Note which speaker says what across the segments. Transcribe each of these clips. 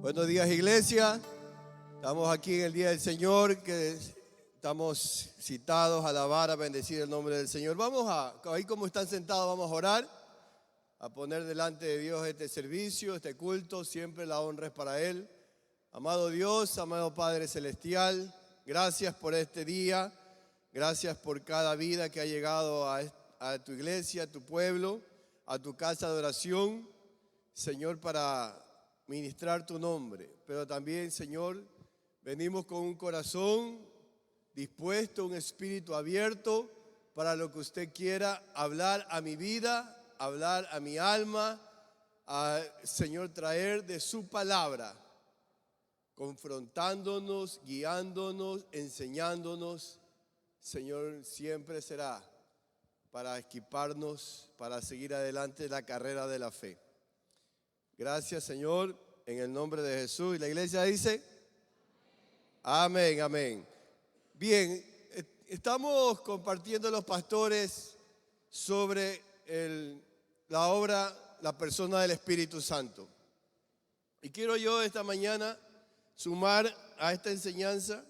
Speaker 1: Buenos días, iglesia. Estamos aquí en el Día del Señor, que estamos citados a alabar, a bendecir el nombre del Señor. Ahí como están sentados, vamos a orar, a poner delante de Dios este servicio, este culto. Siempre la honra es para Él. Amado Dios, amado Padre Celestial, gracias por este día. Gracias por cada vida que ha llegado a tu iglesia, a tu pueblo, a tu casa de oración, Señor, para ministrar tu nombre. Pero también, Señor, venimos con un corazón dispuesto, un espíritu abierto para lo que usted quiera hablar a mi vida, hablar a mi alma, Señor, traer de su palabra, confrontándonos, guiándonos, enseñándonos. Señor, siempre será para equiparnos, para seguir adelante la carrera de la fe. Gracias, Señor, en el nombre de Jesús. Y la iglesia dice, amén, amén. Bien, estamos compartiendo los pastores sobre la obra, la persona del Espíritu Santo. Y quiero yo esta mañana sumar a esta enseñanza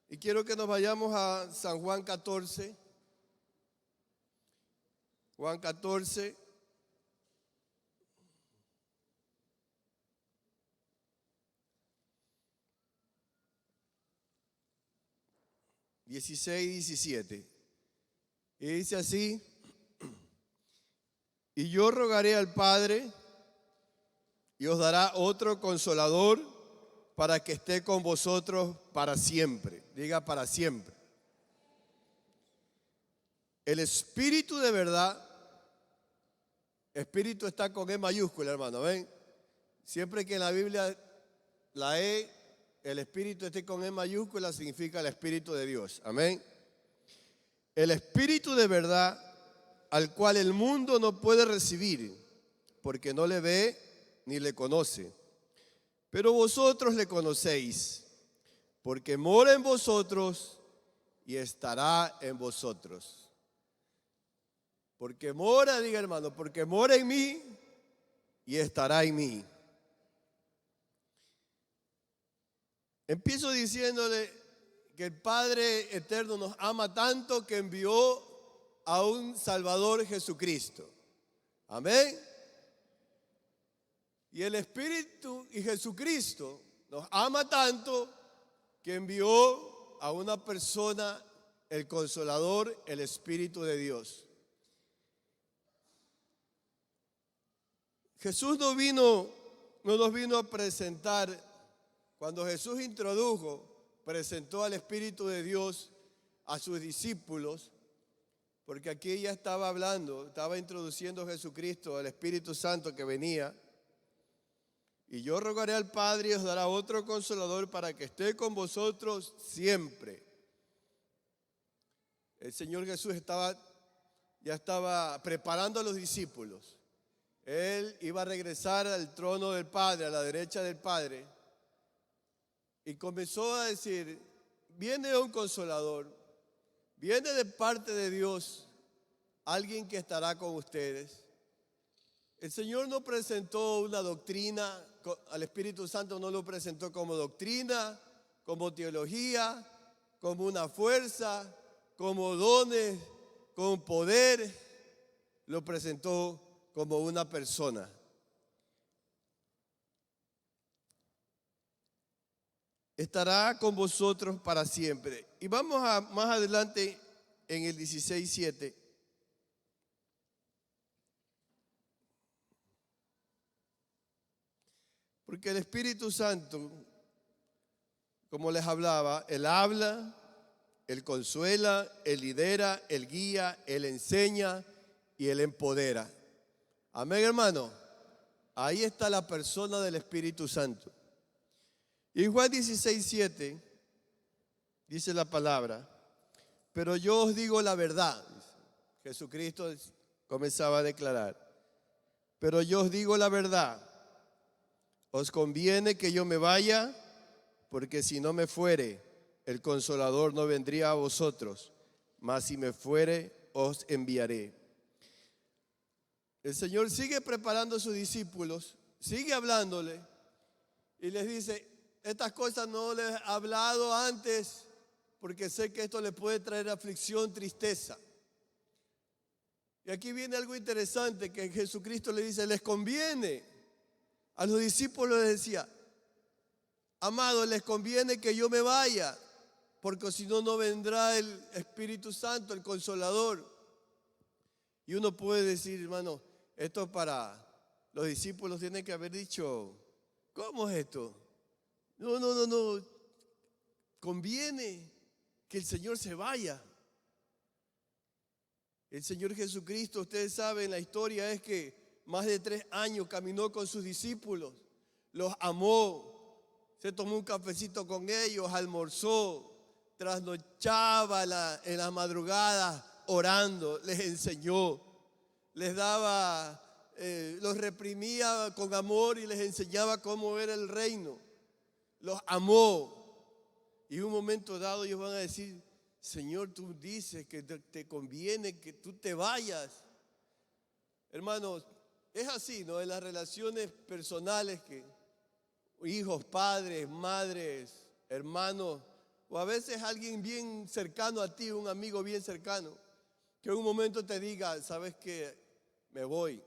Speaker 1: y quiero que nos vayamos a San Juan 14. Juan 14. Y 17. Y dice así: y yo rogaré al Padre y os dará otro consolador para que esté con vosotros para siempre. Diga, para siempre. El Espíritu de verdad, Espíritu está con E mayúscula, hermano, ¿ven? Siempre que en la Biblia la E, el Espíritu esté con E mayúscula, significa el Espíritu de Dios. Amén. El Espíritu de verdad, al cual el mundo no puede recibir, porque no le ve ni le conoce. Pero vosotros le conocéis, porque mora en vosotros y estará en vosotros. Porque mora, diga hermano, porque mora en mí y estará en mí. Empiezo diciéndole que el Padre eterno nos ama tanto que envió a un Salvador, Jesucristo. Amén. Y el Espíritu y Jesucristo nos ama tanto que envió a una persona, el Consolador, el Espíritu de Dios. Jesús no nos vino a presentar. Cuando Jesús presentó al Espíritu de Dios a sus discípulos, porque aquí ya estaba introduciendo a Jesucristo, al Espíritu Santo que venía. Y yo rogaré al Padre y os dará otro consolador para que esté con vosotros siempre. El Señor Jesús ya estaba preparando a los discípulos. Él iba a regresar al trono del Padre, a la derecha del Padre. Y comenzó a decir, viene un consolador, viene de parte de Dios, alguien que estará con ustedes. El Señor no presentó una doctrina, al Espíritu Santo no lo presentó como doctrina, como teología, como una fuerza, como dones, con poder. Lo presentó como una persona. Estará con vosotros para siempre. Y vamos a más adelante en el 16:7. Porque el Espíritu Santo, como les hablaba, Él habla, Él consuela, Él lidera, Él guía, Él enseña y Él empodera. Amén, hermano. Ahí está la persona del Espíritu Santo. Y en Juan 16:7 dice la palabra, pero yo os digo la verdad. Jesucristo comenzaba a declarar, pero yo os digo la verdad. Os conviene que yo me vaya, porque si no me fuere, el Consolador no vendría a vosotros, mas si me fuere, os enviaré. El Señor sigue preparando a sus discípulos, sigue hablándole, y les dice, estas cosas no les he hablado antes porque sé que esto les puede traer aflicción, tristeza. Y aquí viene algo interesante que Jesucristo le dice, les conviene. A los discípulos les decía, amados, les conviene que yo me vaya, porque si no, no vendrá el Espíritu Santo, el Consolador. Y uno puede decir, hermano, esto para los discípulos tienen que haber dicho, ¿cómo es esto? No, conviene que el Señor se vaya. El Señor Jesucristo, ustedes saben, la historia es que más de 3 años caminó con sus discípulos, los amó, se tomó un cafecito con ellos, almorzó, trasnochaba en las madrugadas orando, les enseñó, les daba, los reprimía con amor y les enseñaba cómo era el reino, los amó. Y en un momento dado ellos van a decir, Señor, tú dices que te conviene que tú te vayas. Hermanos, es así, ¿no? En las relaciones personales que hijos, padres, madres, hermanos, o a veces alguien bien cercano a ti, un amigo bien cercano, que en un momento te diga, ¿sabes qué? Me voy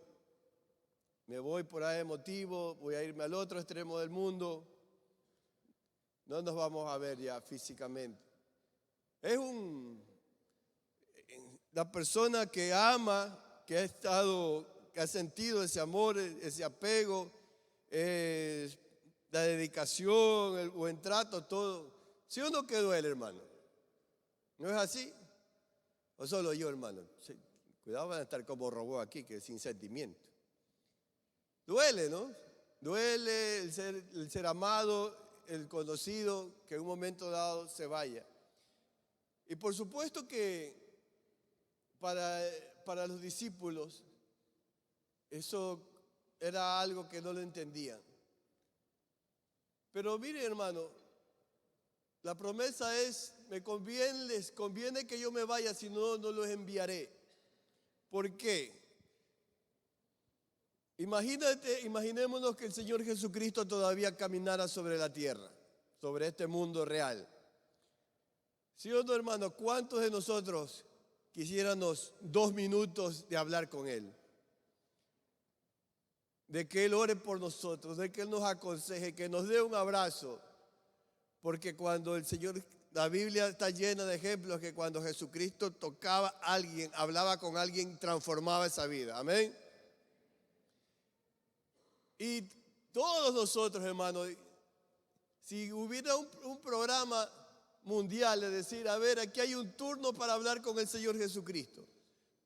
Speaker 1: por ahí emotivo, voy a irme al otro extremo del mundo, no nos vamos a ver ya físicamente. Es la persona que ama, que ha sentido ese amor, ese apego, la dedicación, el buen trato, todo. ¿Sí o no que duele, hermano? ¿No es así? ¿O solo yo, hermano? Sí. Cuidado, van a estar como robot aquí, que es sin sentimiento. Duele, ¿no? Duele el ser amado, el conocido, que en un momento dado se vaya. Y por supuesto que para los discípulos eso era algo que no lo entendían. Pero mire, hermano, la promesa es, les conviene que yo me vaya, si no, no los enviaré. ¿Por qué? Imaginémonos que el Señor Jesucristo todavía caminara sobre la tierra, sobre este mundo real. ¿Sí o no, hermano? ¿Cuántos de nosotros quisiéramos 2 minutos de hablar con Él? De que Él ore por nosotros, de que Él nos aconseje, que nos dé un abrazo. Porque cuando el Señor, la Biblia está llena de ejemplos que cuando Jesucristo tocaba a alguien, hablaba con alguien, transformaba esa vida. Amén. Y todos nosotros, hermanos, si hubiera un programa mundial de decir, a ver, aquí hay un turno para hablar con el Señor Jesucristo,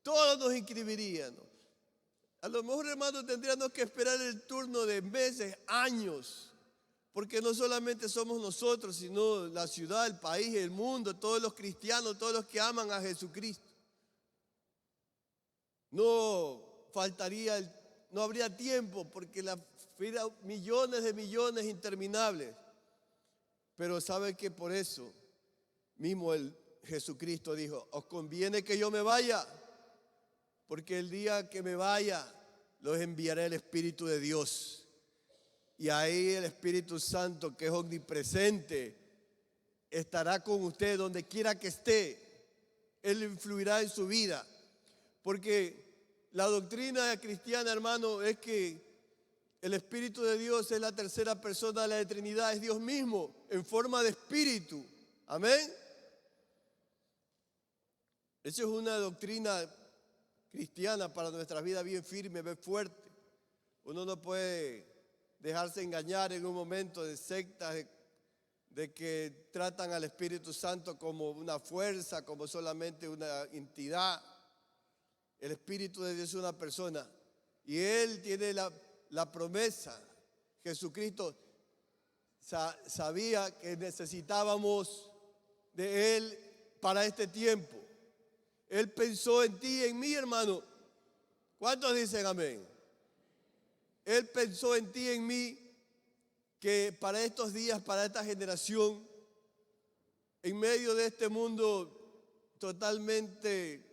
Speaker 1: todos nos inscribiríamos. A lo mejor, hermanos, tendríamos que esperar el turno de meses, años, porque no solamente somos nosotros, sino la ciudad, el país, el mundo, todos los cristianos, todos los que aman a Jesucristo. No habría tiempo, porque la fila, millones de millones interminables. Pero sabe que por eso mismo el Jesucristo dijo, os conviene que yo me vaya, porque el día que me vaya, los enviaré el Espíritu de Dios. Y ahí el Espíritu Santo, que es omnipresente, estará con usted donde quiera que esté. Él influirá en su vida. Porque la doctrina cristiana, hermano, es que el Espíritu de Dios es la tercera persona de la Trinidad, es Dios mismo, en forma de Espíritu. Amén. Esa es una doctrina cristiana para nuestra vida bien firme, bien fuerte. Uno no puede dejarse engañar en un momento de sectas, de que tratan al Espíritu Santo como una fuerza, como solamente una entidad. El Espíritu de Dios es una persona y Él tiene la promesa. Jesucristo sabía que necesitábamos de Él para este tiempo. Él pensó en ti y en mí, hermano. ¿Cuántos dicen amén? Él pensó en ti y en mí que para estos días, para esta generación, en medio de este mundo totalmente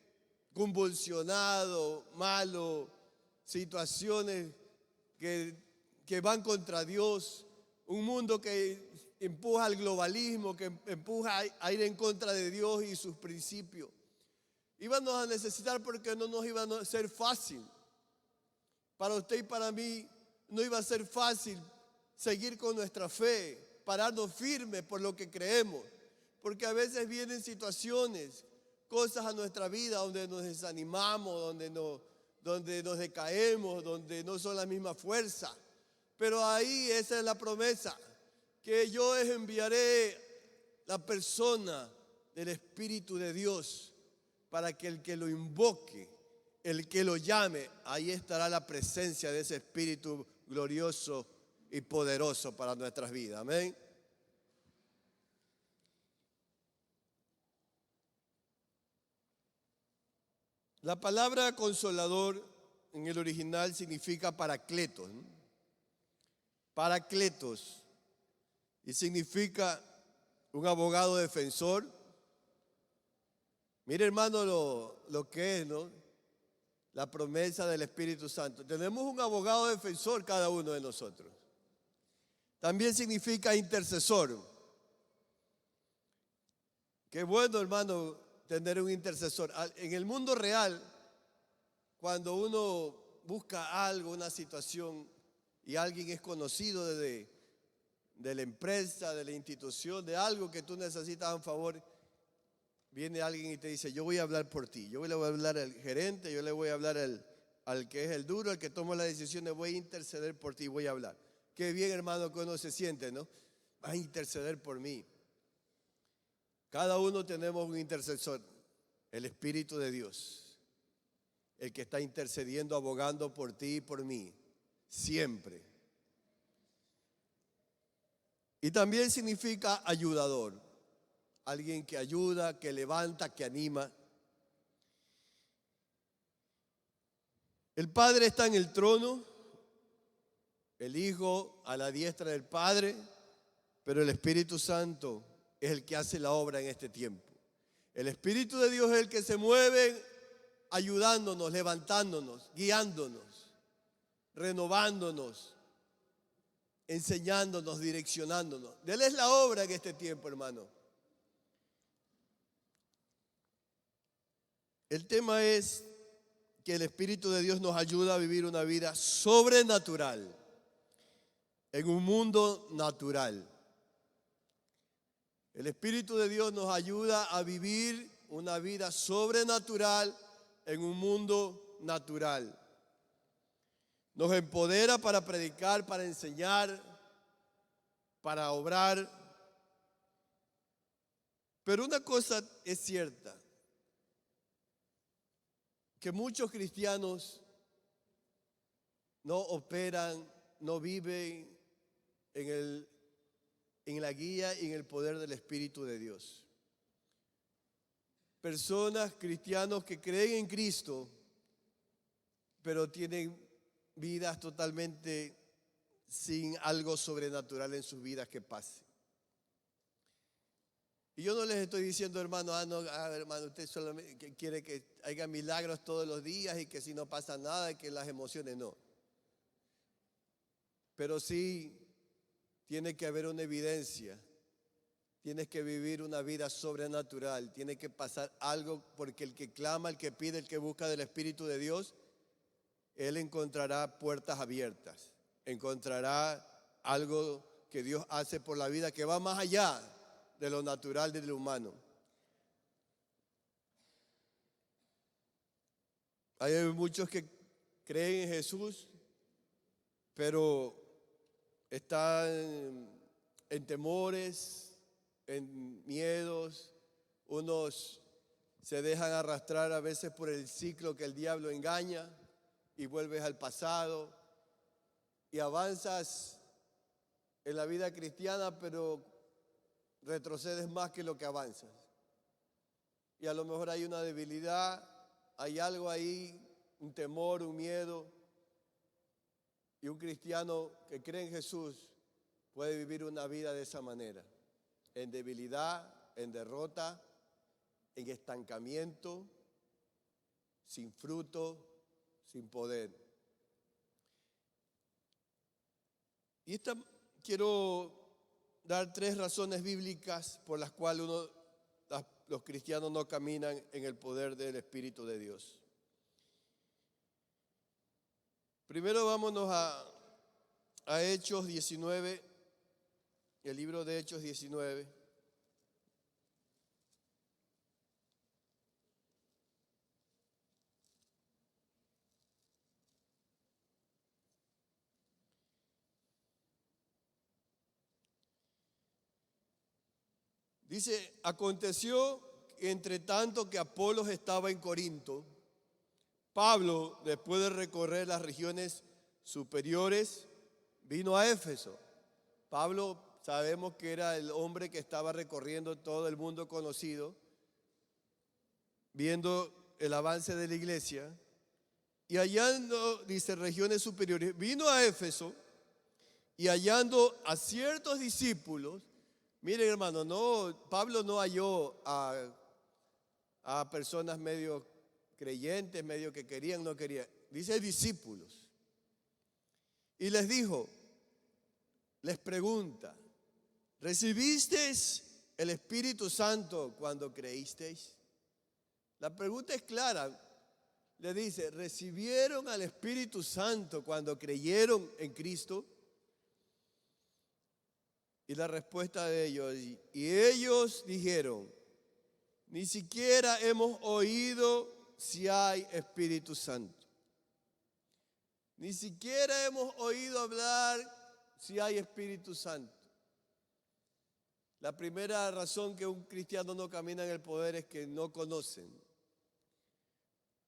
Speaker 1: convulsionado, malo, situaciones que van contra Dios, un mundo que empuja al globalismo, que empuja a ir en contra de Dios y sus principios. Íbamos a necesitar porque no nos iba a ser fácil. Para usted y para mí no iba a ser fácil seguir con nuestra fe, pararnos firmes por lo que creemos. Porque a veces vienen situaciones, cosas a nuestra vida donde nos desanimamos, donde nos decaemos, donde no son la misma fuerza. Pero ahí esa es la promesa, que yo enviaré la persona del Espíritu de Dios para que el que lo invoque, el que lo llame, ahí estará la presencia de ese Espíritu glorioso y poderoso para nuestras vidas. Amén. La palabra consolador en el original significa paracletos, ¿no? Paracletos. Y significa un abogado defensor. Mire, hermano, lo que es, ¿no? La promesa del Espíritu Santo. Tenemos un abogado defensor cada uno de nosotros. También significa intercesor. Qué bueno, hermano, tener un intercesor. En el mundo real, cuando uno busca algo, una situación, y alguien es conocido de la empresa, de la institución, de algo que tú necesitas un favor, viene alguien y te dice, yo voy a hablar por ti, yo le voy a hablar al gerente, yo le voy a hablar al que es el duro, al que toma las decisiones, voy a interceder por ti, voy a hablar. Qué bien, hermano, que uno se siente, ¿no? Va a interceder por mí. Cada uno tenemos un intercesor, el Espíritu de Dios, el que está intercediendo, abogando por ti y por mí, siempre. Y también significa ayudador, alguien que ayuda, que levanta, que anima. El Padre está en el trono, el Hijo a la diestra del Padre, pero el Espíritu Santo es el que hace la obra en este tiempo. El Espíritu de Dios es el que se mueve ayudándonos, levantándonos, guiándonos, renovándonos, enseñándonos, direccionándonos. De Él es la obra en este tiempo, hermano. El tema es que el Espíritu de Dios nos ayuda a vivir una vida sobrenatural en un mundo natural. El Espíritu de Dios nos ayuda a vivir una vida sobrenatural en un mundo natural. Nos empodera para predicar, para enseñar, para obrar. Pero una cosa es cierta, que muchos cristianos no operan, no viven en la guía y en el poder del Espíritu de Dios. Personas, cristianos que creen en Cristo, pero tienen vidas totalmente sin algo sobrenatural en sus vidas que pase. Y yo no les estoy diciendo, hermano, hermano, usted solamente quiere que haya milagros todos los días y que si no pasa nada, que las emociones no. Pero sí tiene que haber una evidencia, tienes que vivir una vida sobrenatural, tiene que pasar algo, porque el que clama, el que pide, el que busca del Espíritu de Dios, él encontrará puertas abiertas, encontrará algo que Dios hace por la vida que va más allá de lo natural, de lo humano. Hay muchos que creen en Jesús, pero están en temores, en miedos. Unos se dejan arrastrar a veces por el ciclo que el diablo engaña y vuelves al pasado y avanzas en la vida cristiana, pero retrocedes más que lo que avanzas. Y a lo mejor hay una debilidad, hay algo ahí, un temor, un miedo. Y un cristiano que cree en Jesús puede vivir una vida de esa manera, en debilidad, en derrota, en estancamiento, sin fruto, sin poder. Y esta quiero dar 3 razones bíblicas por las cuales los cristianos no caminan en el poder del Espíritu de Dios. Primero vámonos a Hechos 19, el libro de Hechos 19. Dice, aconteció entre tanto que Apolos estaba en Corinto, Pablo, después de recorrer las regiones superiores, vino a Éfeso. Pablo, sabemos que era el hombre que estaba recorriendo todo el mundo conocido, viendo el avance de la iglesia, y hallando, dice, regiones superiores, vino a Éfeso y hallando a ciertos discípulos. Miren, hermano, Pablo no halló a personas medio creyentes, medio que querían, no querían. Dice discípulos. Y les dijo, les pregunta, ¿recibisteis el Espíritu Santo cuando creísteis? La pregunta es clara. Le dice, ¿recibieron al Espíritu Santo cuando creyeron en Cristo? Y la respuesta de ellos, y ellos dijeron, ni siquiera hemos oído si hay Espíritu Santo. Ni siquiera hemos oído hablar si hay Espíritu Santo. La primera razón que un cristiano no camina en el poder es que no conocen.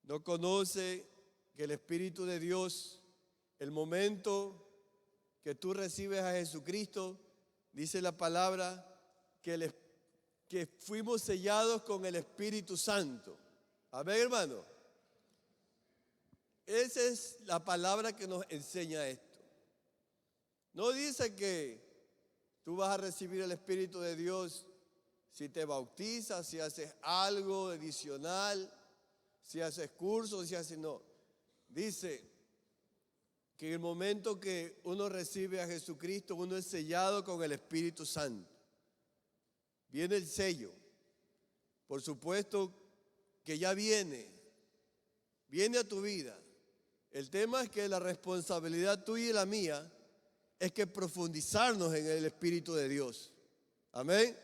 Speaker 1: No conoce que el Espíritu de Dios, el momento que tú recibes a Jesucristo, dice la palabra que fuimos sellados con el Espíritu Santo. Amén, hermano. Esa es la palabra que nos enseña esto. No dice que tú vas a recibir el Espíritu de Dios si te bautizas, si haces algo adicional, si haces cursos, si haces... No. Dice que en el momento que uno recibe a Jesucristo, uno es sellado con el Espíritu Santo. Viene el sello. Por supuesto que ya viene a tu vida. El tema es que la responsabilidad tuya y la mía es que profundizarnos en el Espíritu de Dios. Amén.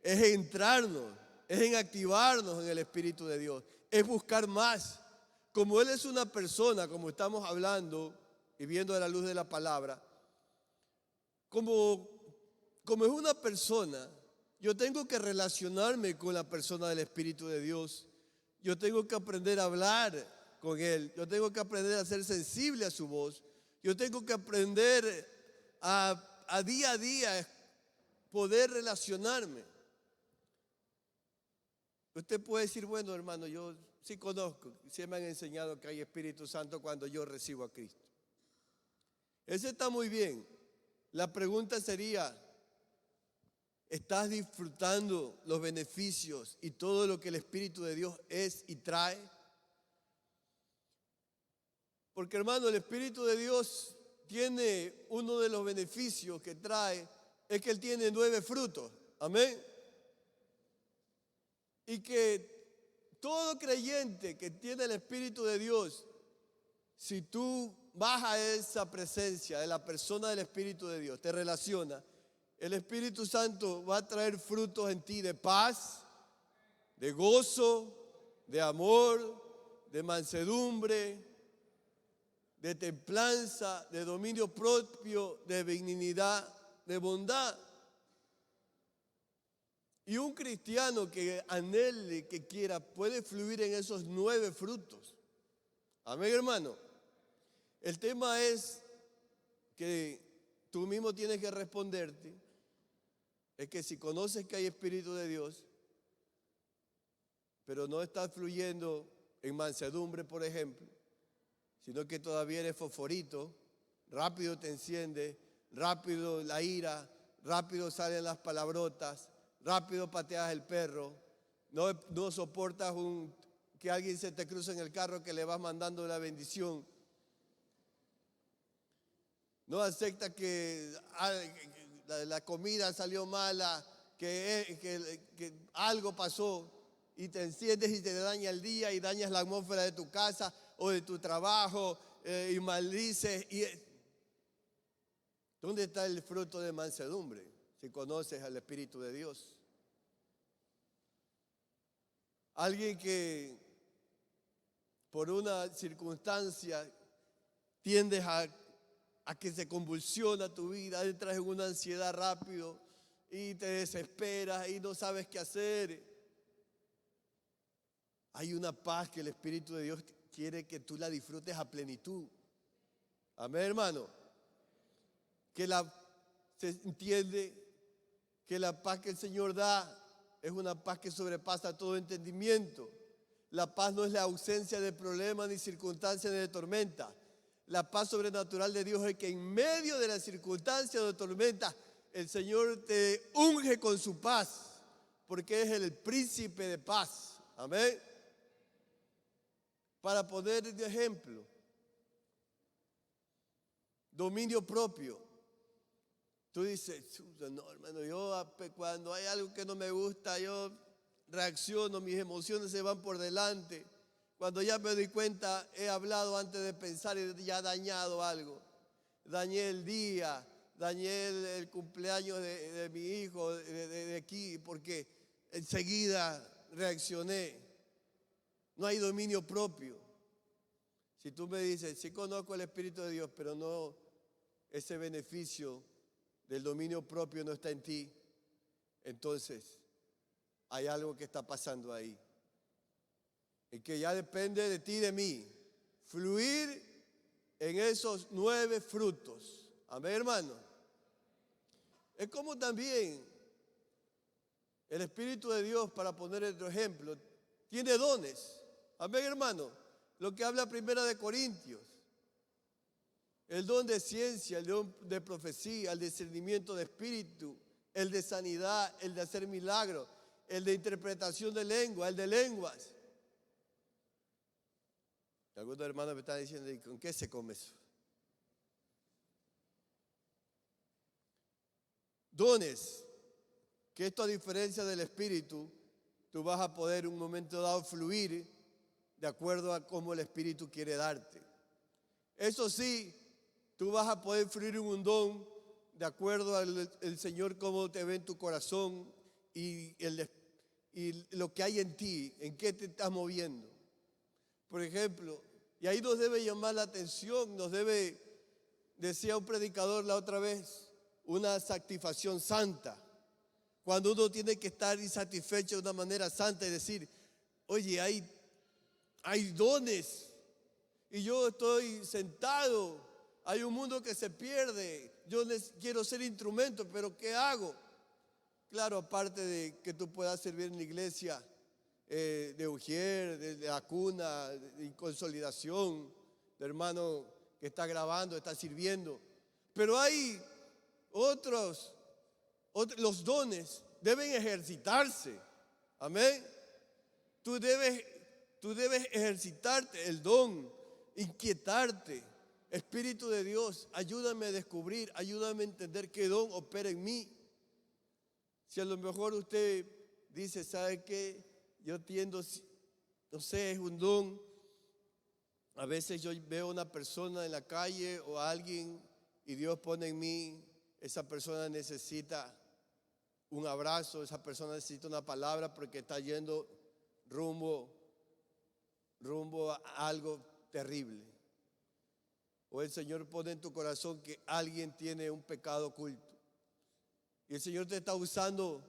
Speaker 1: Es entrarnos, es en activarnos en el Espíritu de Dios, es buscar más. Como Él es una persona, como estamos hablando y viendo a la luz de la palabra, como es una persona, yo tengo que relacionarme con la persona del Espíritu de Dios. Yo tengo que aprender a hablar con Él. Yo tengo que aprender a ser sensible a su voz. Yo tengo que aprender a día a día poder relacionarme. Usted puede decir, bueno, hermano, yo sí conozco, sí me han enseñado que hay Espíritu Santo cuando yo recibo a Cristo. Eso está muy bien. La pregunta sería, ¿estás disfrutando los beneficios y todo lo que el Espíritu de Dios es y trae? Porque, hermano, el Espíritu de Dios tiene uno de los beneficios que trae, es que Él tiene 9 frutos. Amén. Y que todo creyente que tiene el Espíritu de Dios, si tú vas a esa presencia de la persona del Espíritu de Dios, te relaciona, el Espíritu Santo va a traer frutos en ti de paz, de gozo, de amor, de mansedumbre, de templanza, de dominio propio, de benignidad, de bondad. Y un cristiano que anhele, que quiera, puede fluir en esos 9 frutos. Amén, hermano. El tema es que tú mismo tienes que responderte, es que si conoces que hay Espíritu de Dios, pero no estás fluyendo en mansedumbre, por ejemplo, sino que todavía eres fosforito, rápido te enciende, rápido la ira, rápido salen las palabrotas, rápido pateas el perro, no soportas que alguien se te cruce en el carro que le vas mandando la bendición. No aceptas que la comida salió mala, que algo pasó y te enciendes y te daña el día y dañas la atmósfera de tu casa o de tu trabajo y maldices. ¿Dónde está el fruto de mansedumbre? Si conoces al Espíritu de Dios. Alguien que por una circunstancia tiendes a que se convulsiona tu vida, entras en una ansiedad rápido y te desesperas y no sabes qué hacer. Hay una paz que el Espíritu de Dios quiere que tú la disfrutes a plenitud. Amén, hermano. Se entiende que la paz que el Señor da es una paz que sobrepasa todo entendimiento. La paz no es la ausencia de problemas, ni circunstancias, ni de tormenta. La paz sobrenatural de Dios es que en medio de las circunstancias de tormenta, el Señor te unge con su paz, porque es el príncipe de paz. Amén. Para poner de ejemplo, dominio propio. Tú dices, no, hermano, yo cuando hay algo que no me gusta, yo reacciono, mis emociones se van por delante. Cuando ya me doy cuenta, he hablado antes de pensar y ya he dañado algo. Dañé el día, dañé el cumpleaños de mi hijo de aquí, porque enseguida reaccioné. No hay dominio propio. Si tú me dices, sí conozco el Espíritu de Dios, pero no, ese beneficio del dominio propio no está en ti, entonces hay algo que está pasando ahí. Y que ya depende de ti y de mí, fluir en esos 9 frutos. Amén, hermano. Es como también el Espíritu de Dios, para poner otro ejemplo, tiene dones. Amén, hermano. Lo que habla Primera de Corintios. El don de ciencia, el don de profecía, el discernimiento de espíritu, el de sanidad, el de hacer milagros, el de interpretación de lengua, el de lenguas. Algunos hermanos me están diciendo, ¿y con qué se come eso? Dones, que esto a diferencia del espíritu, tú vas a poder en un momento dado fluir de acuerdo a cómo el espíritu quiere darte. Eso sí, tú vas a poder fluir en un don de acuerdo al Señor, cómo te ve en tu corazón y lo que hay en ti, en qué te estás moviendo. Por ejemplo, y ahí nos debe llamar la atención, decía un predicador la otra vez, una satisfacción santa. Cuando uno tiene que estar insatisfecho de una manera santa y decir, oye, hay dones y yo estoy sentado, hay un mundo que se pierde, yo quiero ser instrumento, pero ¿qué hago? Claro, aparte de que tú puedas servir en la iglesia de Ujier, de la cuna, de consolidación, de hermano que está grabando, está sirviendo, pero hay los dones deben ejercitarse. Amén. Tú debes ejercitarte el don, inquietarte. Espíritu de Dios, ayúdame a descubrir, ayúdame a entender qué don opera en mí. Si a lo mejor usted dice, ¿sabe qué? Yo tiendo, no sé, es un don. A veces yo veo a una persona en la calle o a alguien y Dios pone en mí, esa persona necesita un abrazo, esa persona necesita una palabra porque está yendo rumbo a algo terrible. O el Señor pone en tu corazón que alguien tiene un pecado oculto. Y el Señor te está usando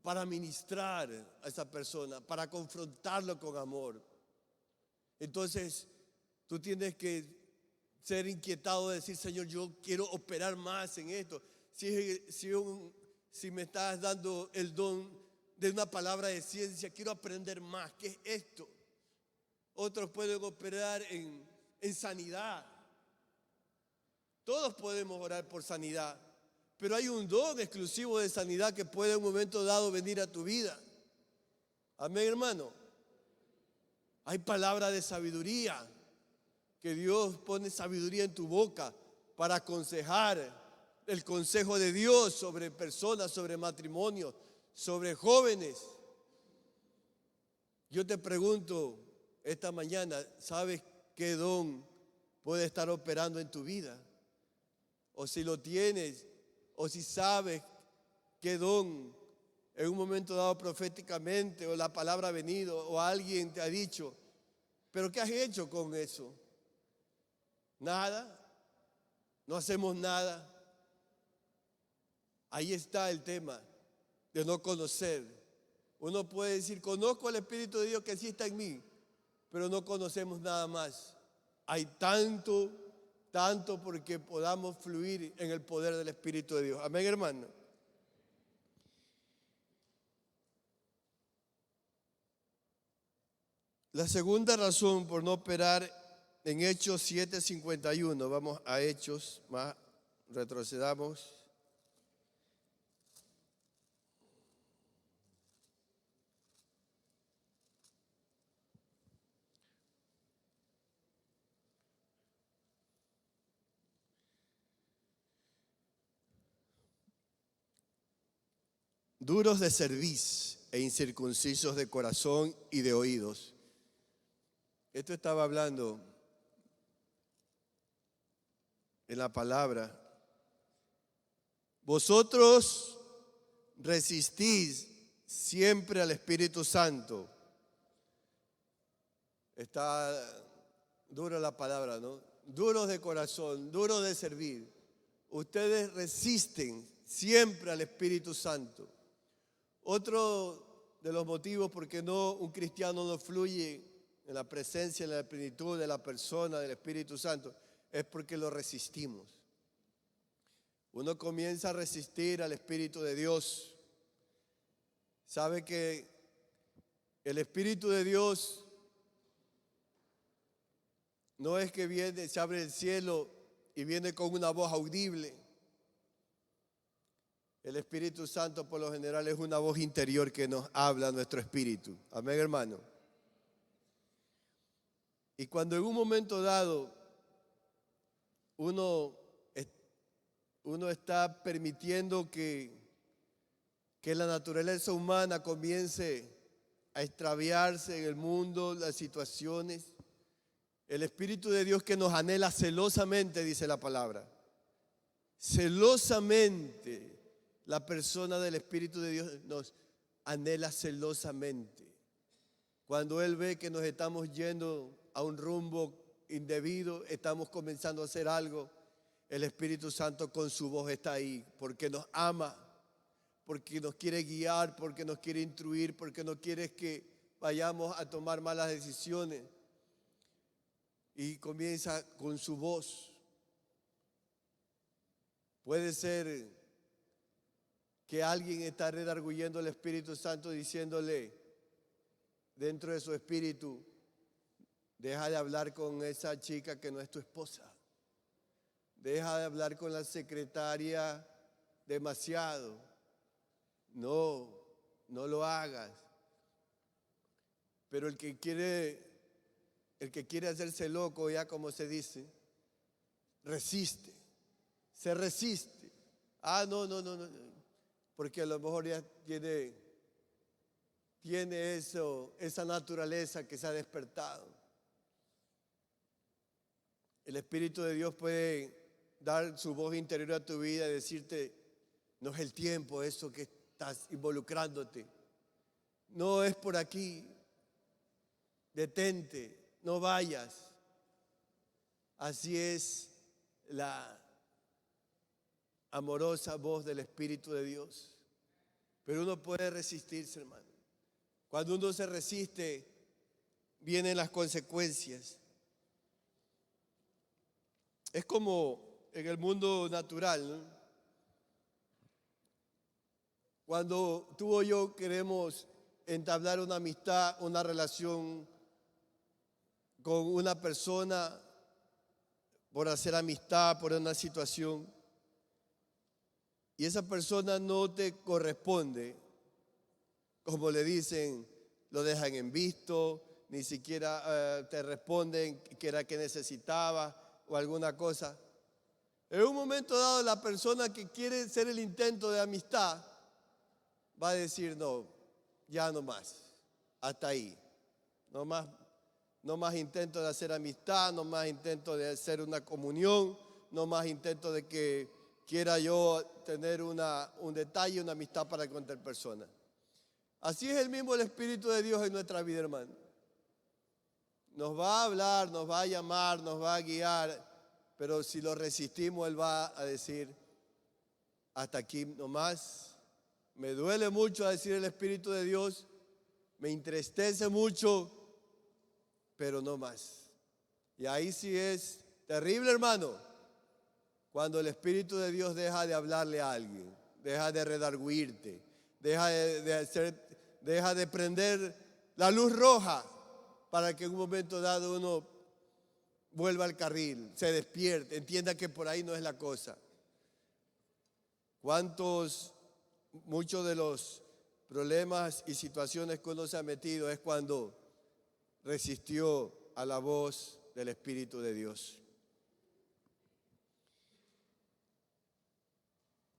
Speaker 1: para ministrar a esa persona, para confrontarlo con amor. Entonces, tú tienes que ser inquietado de decir, Señor, yo quiero operar más en esto. Si me estás dando el don de una palabra de ciencia, quiero aprender más. ¿Qué es esto? Otros pueden operar en sanidad. Todos podemos orar por sanidad, pero hay un don exclusivo de sanidad que puede en un momento dado venir a tu vida. Amén, hermano. Hay palabra de sabiduría, que Dios pone sabiduría en tu boca para aconsejar el consejo de Dios sobre personas, sobre matrimonios, sobre jóvenes. Yo te pregunto esta mañana, ¿sabes qué don puede estar operando en tu vida? O si lo tienes, o si sabes qué don en un momento dado proféticamente, o la palabra ha venido, o alguien te ha dicho, pero ¿qué has hecho con eso? Nada, no hacemos nada. Ahí está el tema de no conocer. Uno puede decir, conozco al Espíritu de Dios que sí está en mí, pero no conocemos nada más. Hay tanto porque podamos fluir en el poder del Espíritu de Dios. Amén, hermano. La segunda razón por no operar en Hechos 7:51, vamos a Hechos, más retrocedamos. Duros de cerviz e incircuncisos de corazón y de oídos. Esto estaba hablando en la palabra. Vosotros resistís siempre al Espíritu Santo. Está dura la palabra, ¿no? Duros de corazón, duros de servir. Ustedes resisten siempre al Espíritu Santo. Otro de los motivos por qué un cristiano no fluye en la presencia, en la plenitud de la persona del Espíritu Santo, es porque lo resistimos. Uno comienza a resistir al Espíritu de Dios. Sabe que el Espíritu de Dios no es que viene, se abre el cielo y viene con una voz audible. El Espíritu Santo por lo general es una voz interior que nos habla a nuestro espíritu. Amén, hermano. Y cuando en un momento dado uno está permitiendo que la naturaleza humana comience a extraviarse en el mundo, las situaciones, el Espíritu de Dios que nos anhela celosamente, dice la palabra, celosamente. La persona del Espíritu de Dios nos anhela celosamente. Cuando Él ve que nos estamos yendo a un rumbo indebido, estamos comenzando a hacer algo, el Espíritu Santo con su voz está ahí, porque nos ama, porque nos quiere guiar, porque nos quiere instruir, porque no quiere que vayamos a tomar malas decisiones. Y comienza con su voz. Puede ser que alguien está redarguyendo al Espíritu Santo diciéndole dentro de su espíritu, deja de hablar con esa chica que no es tu esposa. Deja de hablar con la secretaria demasiado. No lo hagas. Pero el que quiere hacerse loco, ya como se dice, resiste. Se resiste. No. Porque a lo mejor ya tiene esa naturaleza que se ha despertado. El Espíritu de Dios puede dar su voz interior a tu vida y decirte, no es el tiempo eso que estás involucrándote. No es por aquí. Detente, no vayas. Así es la amorosa voz del Espíritu de Dios. Pero uno puede resistirse, hermano. Cuando uno se resiste, vienen las consecuencias. Es como en el mundo natural, ¿no? Cuando tú o yo queremos entablar una amistad, una relación con una persona, por hacer amistad, por una situación, y esa persona no te corresponde, como le dicen, lo dejan en visto, ni siquiera te responden que era que necesitaba o alguna cosa. En un momento dado, la persona que quiere hacer el intento de amistad va a decir, no, ya no más, hasta ahí. No más intento de hacer amistad, no más intento de hacer una comunión, no más intento de que quiera yo tener un detalle, una amistad para con tal persona. Así es el mismo el Espíritu de Dios en nuestra vida, hermano. Nos va a hablar, nos va a llamar, nos va a guiar, pero si lo resistimos, Él va a decir, hasta aquí nomás. Me duele mucho decir el Espíritu de Dios, me entristece mucho, pero no más. Y ahí sí es terrible, hermano, cuando el Espíritu de Dios deja de hablarle a alguien, deja de redarguirte, deja de prender la luz roja para que en un momento dado uno vuelva al carril, se despierte, entienda que por ahí no es la cosa. Muchos de los problemas y situaciones que uno se ha metido es cuando resistió a la voz del Espíritu de Dios.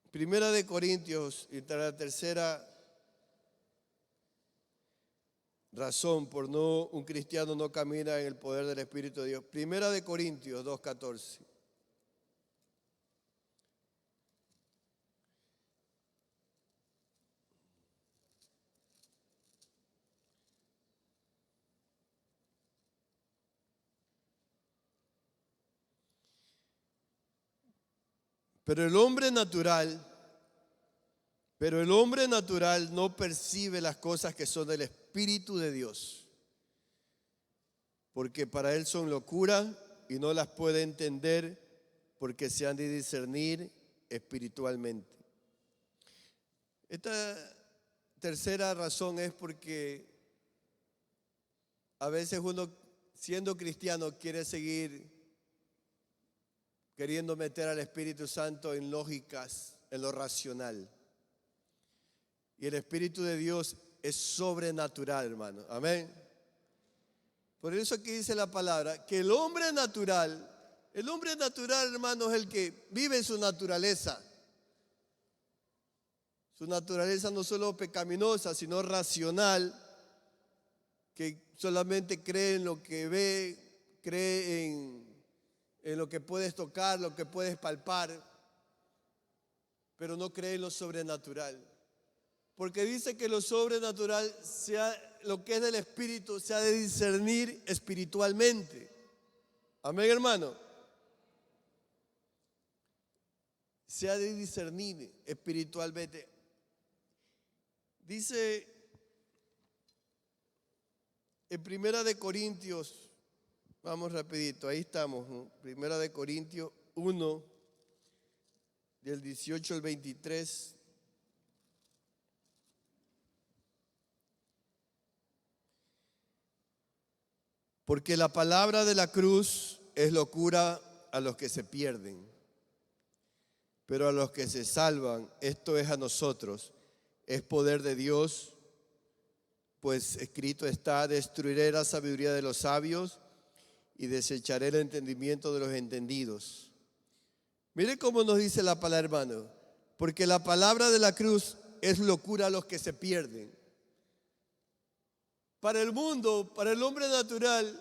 Speaker 1: Primera de Corintios, y la tercera razón por no un cristiano no camina en el poder del Espíritu de Dios. Primera de Corintios 2:14. Pero el hombre natural no percibe las cosas que son del Espíritu de Dios, porque para él son locura y no las puede entender porque se han de discernir espiritualmente. Esta tercera razón es porque a veces uno, siendo cristiano, quiere seguir queriendo meter al Espíritu Santo en lógicas, en lo racional. Y el Espíritu de Dios es sobrenatural, hermano. Amén. Por eso aquí dice la palabra que el hombre natural, hermano, es el que vive en su naturaleza. Su naturaleza no solo pecaminosa, sino racional, que solamente cree en lo que ve, cree en lo que puedes tocar, lo que puedes palpar, pero no cree en lo sobrenatural. Porque dice que lo sobrenatural, lo que es del Espíritu, se ha de discernir espiritualmente. Amén, hermano. Se ha de discernir espiritualmente. Dice en Primera de Corintios, vamos rapidito, ahí estamos, ¿no? Primera de Corintios 1, del 18 al 23. Porque la palabra de la cruz es locura a los que se pierden, pero a los que se salvan, esto es a nosotros, es poder de Dios, pues escrito está, destruiré la sabiduría de los sabios y desecharé el entendimiento de los entendidos. Mire cómo nos dice la palabra, hermano, porque la palabra de la cruz es locura a los que se pierden. Para el mundo, para el hombre natural,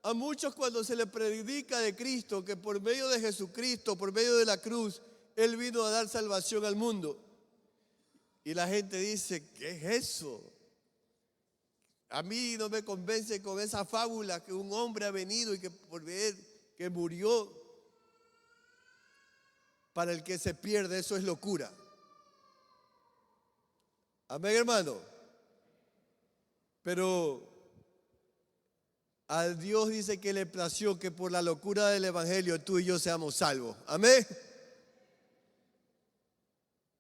Speaker 1: a muchos cuando se le predica de Cristo, que por medio de Jesucristo, por medio de la cruz, Él vino a dar salvación al mundo. Y la gente dice, ¿qué es eso? A mí no me convence con esa fábula que un hombre ha venido y que por ver que murió. Para el que se pierde, eso es locura. Amén, hermano. Pero a Dios dice que le plació que por la locura del evangelio tú y yo seamos salvos. Amén.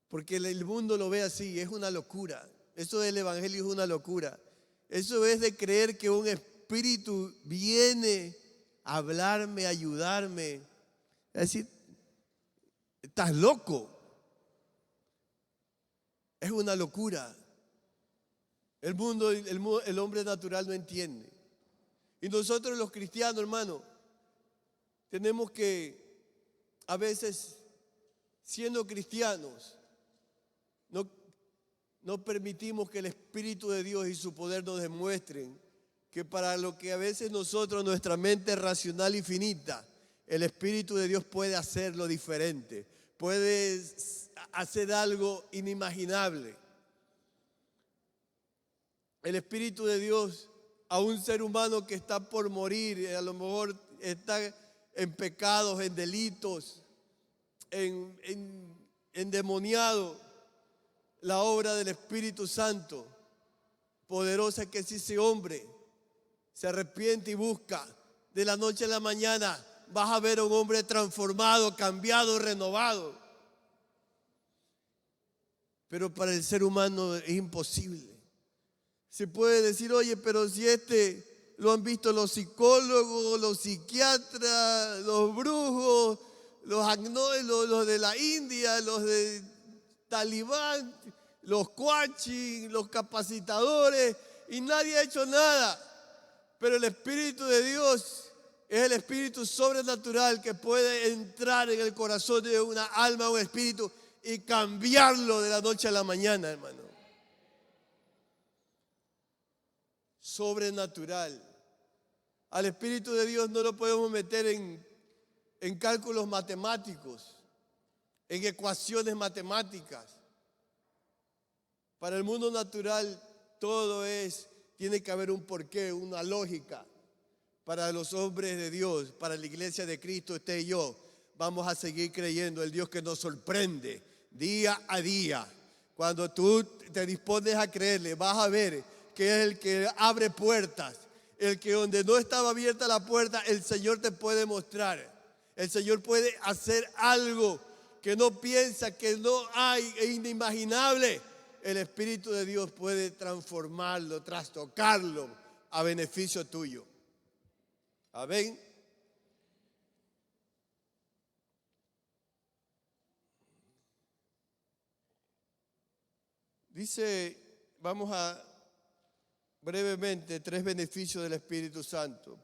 Speaker 1: Porque el mundo lo ve así, es una locura. Eso del evangelio es una locura. Eso es de creer que un espíritu viene a hablarme, a ayudarme. Es decir, estás loco. Es una locura. El hombre natural no entiende. Y nosotros los cristianos, hermano, tenemos que a veces, siendo cristianos, no permitimos que el Espíritu de Dios y su poder nos demuestren que para lo que a veces nosotros, nuestra mente racional y finita, el Espíritu de Dios puede hacerlo diferente, puede hacer algo inimaginable. El Espíritu de Dios a un ser humano que está por morir, a lo mejor está en pecados, en delitos, endemoniado, la obra del Espíritu Santo, poderosa, que si ese hombre se arrepiente y busca, de la noche a la mañana vas a ver a un hombre transformado, cambiado, renovado. Pero para el ser humano es imposible. Se puede decir, oye, pero si lo han visto los psicólogos, los psiquiatras, los brujos, los de la India, los de Talibán, los coaching, los capacitadores, y nadie ha hecho nada. Pero el Espíritu de Dios es el Espíritu sobrenatural que puede entrar en el corazón de una alma, un espíritu, y cambiarlo de la noche a la mañana, hermano. Sobrenatural. Al Espíritu de Dios no lo podemos meter en cálculos matemáticos, en ecuaciones matemáticas. Para el mundo natural todo tiene que haber un porqué, una lógica. Para los hombres de Dios, para la iglesia de Cristo, usted y yo, vamos a seguir creyendo el Dios que nos sorprende día a día. Cuando tú te dispones a creerle, vas a ver que es el que abre puertas, el que donde no estaba abierta la puerta, el Señor te puede mostrar. El Señor puede hacer algo que no piensa, que no hay, es inimaginable. El Espíritu de Dios puede transformarlo, trastocarlo a beneficio tuyo. Amén. Dice, vamos a brevemente, 3 beneficios del Espíritu Santo.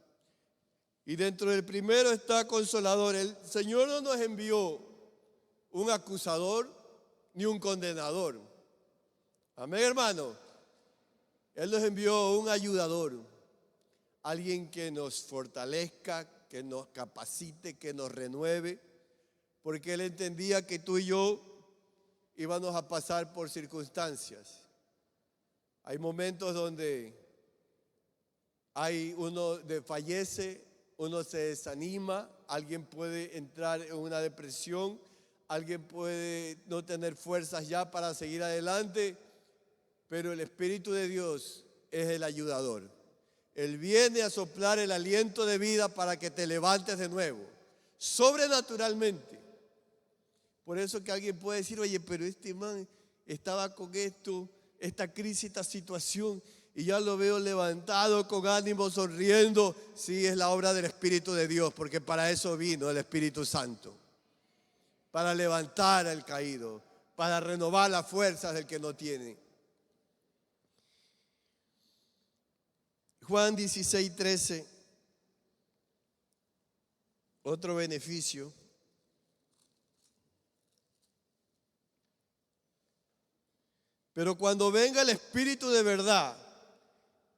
Speaker 1: Y dentro del primero está consolador. El Señor no nos envió un acusador ni un condenador. Amén, hermano. Él nos envió un ayudador. Alguien que nos fortalezca, que nos capacite, que nos renueve. Porque Él entendía que tú y yo íbamos a pasar por circunstancias. Hay momentos donde uno fallece, uno se desanima, alguien puede entrar en una depresión, alguien puede no tener fuerzas ya para seguir adelante, pero el Espíritu de Dios es el ayudador. Él viene a soplar el aliento de vida para que te levantes de nuevo, sobrenaturalmente. Por eso que alguien puede decir, oye, pero este man estaba con esta crisis, esta situación, y ya lo veo levantado, con ánimo, sonriendo. Sí, es la obra del Espíritu de Dios, porque para eso vino el Espíritu Santo. Para levantar al caído, para renovar las fuerzas del que no tiene. Juan 16:13, otro beneficio. Pero cuando venga el Espíritu de verdad,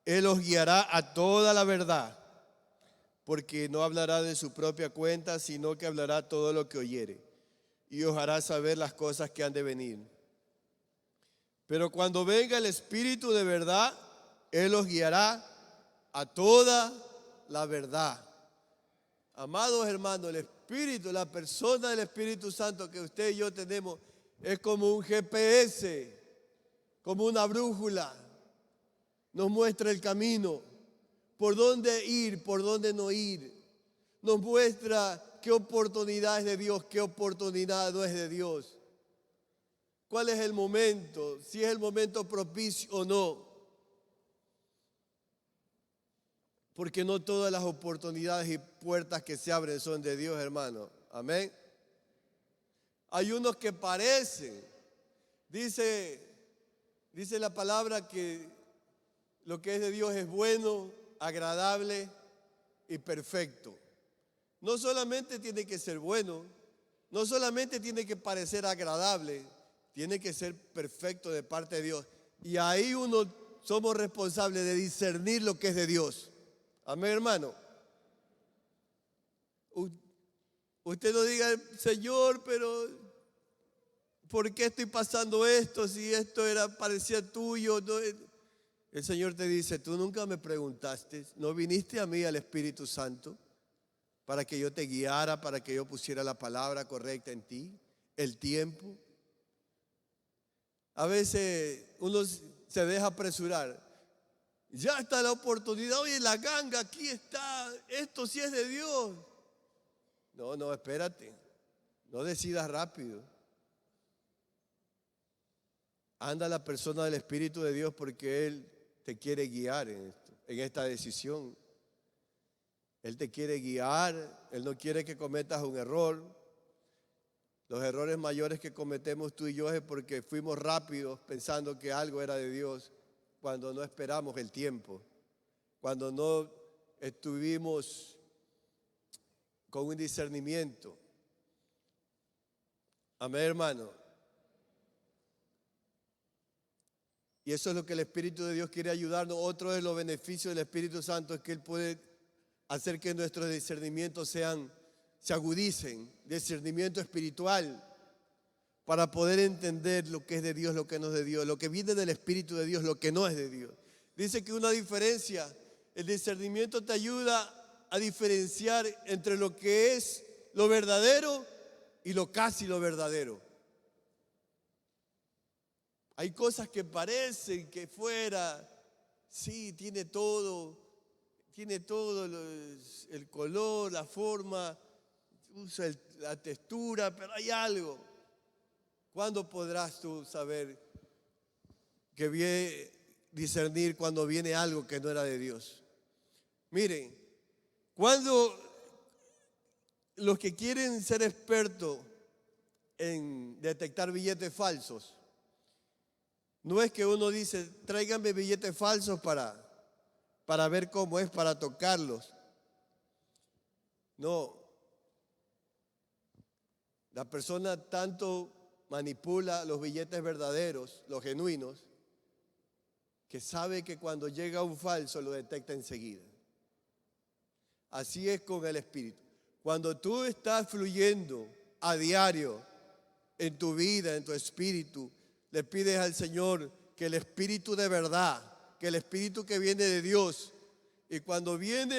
Speaker 1: Él os guiará a toda la verdad, porque no hablará de su propia cuenta, sino que hablará todo lo que oyere, y os hará saber las cosas que han de venir. Pero cuando venga el Espíritu de verdad, Él os guiará a toda la verdad. Amados hermanos, el Espíritu, la persona del Espíritu Santo que usted y yo tenemos, es como un GPS, como una brújula. Nos muestra el camino, por dónde ir, por dónde no ir. Nos muestra qué oportunidad es de Dios, qué oportunidad no es de Dios. ¿Cuál es el momento? Si es el momento propicio o no. Porque no todas las oportunidades y puertas que se abren son de Dios, hermano. Amén. Hay unos que parecen. Dice la palabra que lo que es de Dios es bueno, agradable y perfecto. No solamente tiene que ser bueno, no solamente tiene que parecer agradable, tiene que ser perfecto de parte de Dios. Y ahí somos responsables de discernir lo que es de Dios. Amén, hermano. Usted no diga, Señor, pero ¿por qué estoy pasando esto? Si esto parecía tuyo. No, el Señor te dice, tú nunca me preguntaste, no viniste a mí, al Espíritu Santo, para que yo te guiara, para que yo pusiera la palabra correcta en ti, el tiempo. A veces uno se deja apresurar. Ya está la oportunidad, oye, la ganga, aquí está, esto sí es de Dios. No, espérate, no decidas rápido. Anda la persona del Espíritu de Dios porque Él te quiere guiar en esta decisión. Él te quiere guiar, Él no quiere que cometas un error. Los errores mayores que cometemos tú y yo es porque fuimos rápidos pensando que algo era de Dios cuando no esperamos el tiempo, cuando no estuvimos con un discernimiento. Amén, hermano. Y eso es lo que el Espíritu de Dios quiere ayudarnos. Otro de los beneficios del Espíritu Santo es que Él puede hacer que nuestros discernimientos se agudicen, discernimiento espiritual, para poder entender lo que es de Dios, lo que no es de Dios, lo que viene del Espíritu de Dios, lo que no es de Dios. Dice que una diferencia, el discernimiento te ayuda a diferenciar entre lo que es lo verdadero y lo casi lo verdadero. Hay cosas que parecen que fuera, sí, tiene todo el color, la forma, usa la textura, pero hay algo. ¿Cuándo podrás tú saber discernir cuando viene algo que no era de Dios? Miren, cuando los que quieren ser expertos en detectar billetes falsos, no es que uno dice, tráiganme billetes falsos para ver cómo es, para tocarlos. No. La persona tanto manipula los billetes verdaderos, los genuinos, que sabe que cuando llega un falso lo detecta enseguida. Así es con el Espíritu. Cuando tú estás fluyendo a diario en tu vida, en tu espíritu, le pides al Señor que el Espíritu de verdad, que el Espíritu que viene de Dios, y cuando viene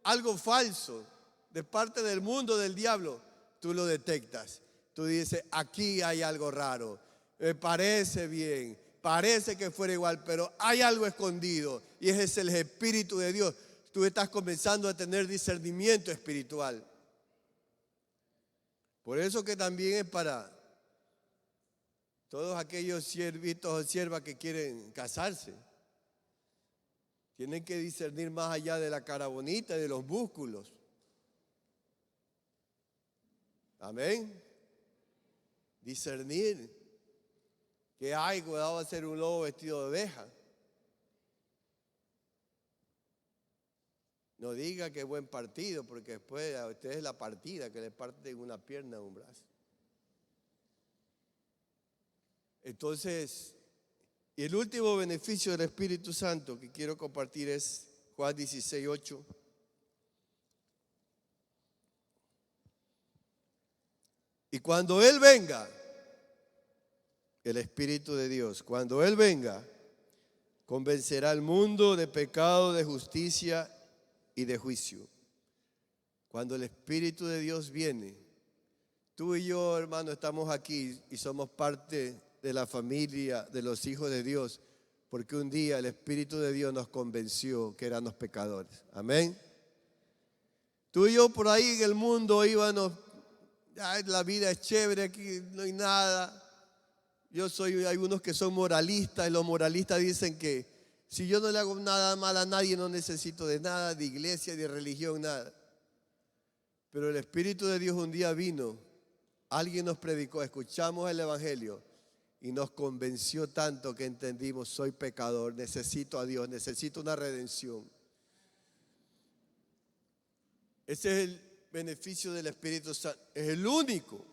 Speaker 1: algo falso de parte del mundo, del diablo, tú lo detectas. Tú dices, aquí hay algo raro, me parece bien, parece que fuera igual, pero hay algo escondido y ese es el Espíritu de Dios. Tú estás comenzando a tener discernimiento espiritual. Por eso que también es para todos aquellos siervitos o siervas que quieren casarse. Tienen que discernir más allá de la cara bonita y de los músculos. Amén. Discernir que hay, cuidado va a ser un lobo vestido de oveja. No diga que buen partido, porque después a usted es la partida que le parte una pierna o un brazo. Entonces, y el último beneficio del Espíritu Santo que quiero compartir es Juan 16:8. Y cuando Él venga, el Espíritu de Dios, cuando Él venga, convencerá al mundo de pecado, de justicia y de juicio. Cuando el Espíritu de Dios viene, tú y yo, hermano, estamos aquí y somos parte de la familia de los hijos de Dios, porque un día el Espíritu de Dios nos convenció que éramos pecadores. Amén. Tú y yo por ahí en el mundo íbamos, la vida es chévere, aquí no hay nada. Hay unos que son moralistas y los moralistas dicen que si yo no le hago nada mal a nadie, no necesito de nada, de iglesia, de religión, nada. Pero el Espíritu de Dios un día vino, alguien nos predicó, escuchamos el Evangelio y nos convenció tanto que entendimos, soy pecador, necesito a Dios, necesito una redención. Ese es beneficio del Espíritu Santo. Es el único.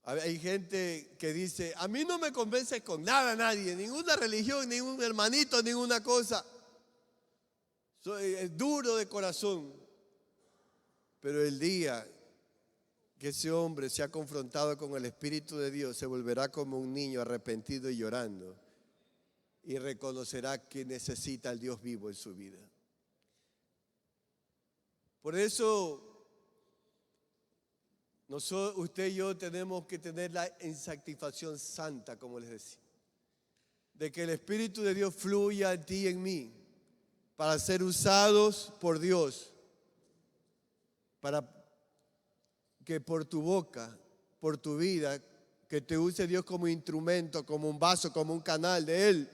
Speaker 1: Hay gente que dice, a mí no me convence con nada nadie, ninguna religión, ningún hermanito, ninguna cosa. Soy duro de corazón. Pero el día que ese hombre sea confrontado con el Espíritu de Dios, se volverá como un niño arrepentido y llorando, y reconocerá que necesita al Dios vivo en su vida. Por eso, usted y yo tenemos que tener la insatisfacción santa, como les decía, de que el Espíritu de Dios fluya en ti y en mí, para ser usados por Dios, para que por tu boca, por tu vida, que te use Dios como instrumento, como un vaso, como un canal de Él,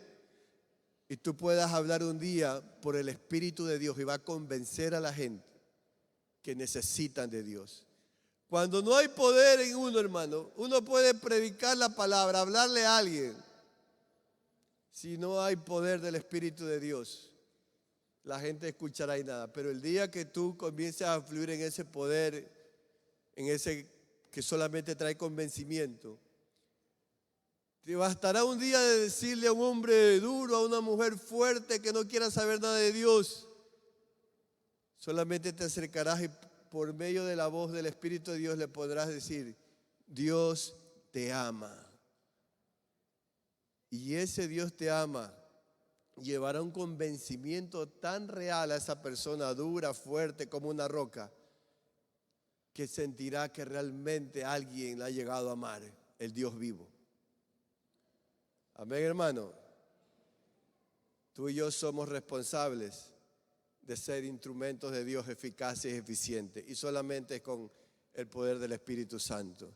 Speaker 1: y tú puedas hablar un día por el Espíritu de Dios y va a convencer a la gente que necesitan de Dios. Cuando no hay poder en uno, hermano, uno puede predicar la palabra, hablarle a alguien. Si no hay poder del Espíritu de Dios, la gente escuchará y nada. Pero el día que tú comiences a fluir en ese poder, en ese que solamente trae convencimiento, te bastará un día de decirle a un hombre duro, a una mujer fuerte que no quiera saber nada de Dios. Solamente te acercarás y por medio de la voz del Espíritu de Dios le podrás decir, Dios te ama. Y ese Dios te ama llevará un convencimiento tan real a esa persona dura, fuerte como una roca, que sentirá que realmente alguien la ha llegado a amar, el Dios vivo. Amén, hermano. Tú y yo somos responsables de ser instrumentos de Dios eficaces y eficientes, y solamente con el poder del Espíritu Santo.